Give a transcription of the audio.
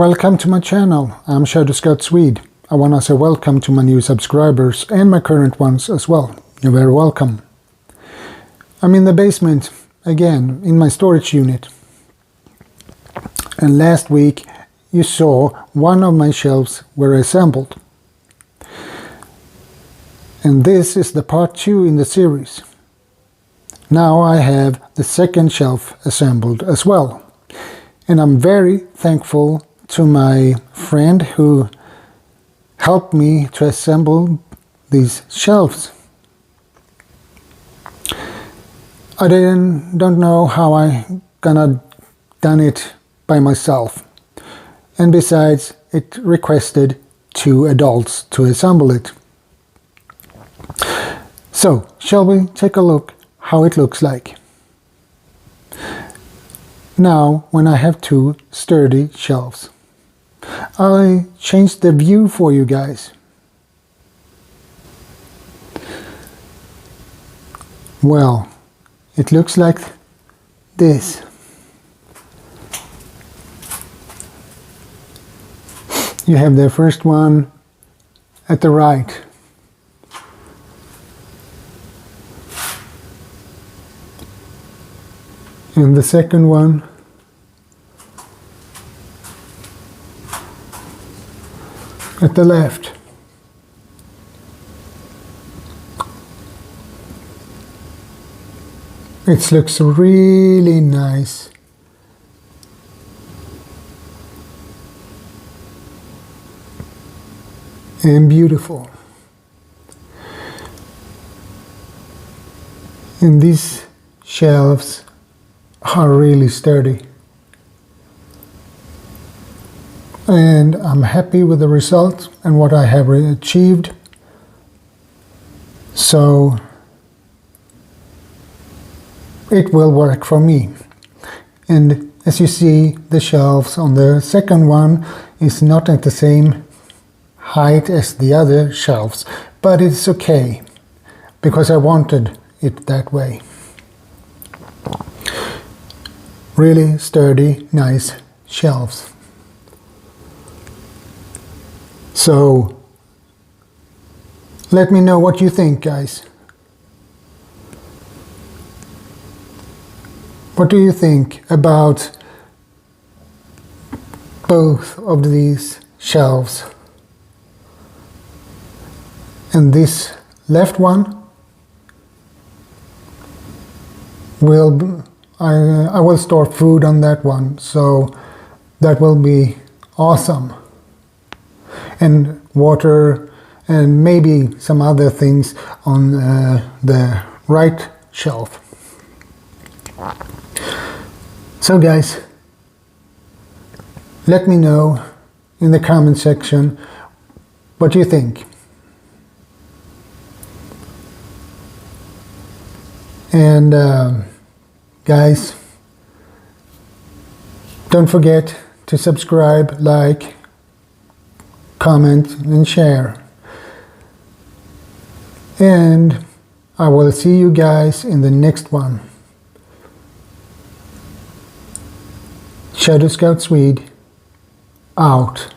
Welcome to my channel. I'm ShadowScoutSwede. I want to say welcome to my new subscribers and my current ones as well. You're very welcome. I'm in the basement again in my storage unit. And last week you saw one of my shelves were assembled. And this is the part 2 in the series. Now I have the second shelf assembled as well. And I'm very thankful to my friend who helped me to assemble these shelves. I don't know how I gonna done it by myself. And besides, it requested 2 adults to assemble it. So, shall we take a look how it looks like? Now, when I have 2 sturdy shelves, I changed the view for you guys. Well, it looks like this. You have the first one at the right. And the second one at the left. It looks really nice. And beautiful. And these shelves are really sturdy. And I'm happy with the result and what I have achieved. So it will work for me. And as you see, the shelves on the second one is not at the same height as the other shelves, but it's okay because I wanted it that way. Really sturdy, nice shelves. So, let me know what you think, guys. What do you think about both of these shelves? And this left one will I will store food on that one, so that will be awesome. And water and maybe some other things on the right shelf. So guys, let me know in the comment section what you think. And guys, don't forget to subscribe, like, comment and share. And I will see you guys in the next one. ShadowScoutSwede out.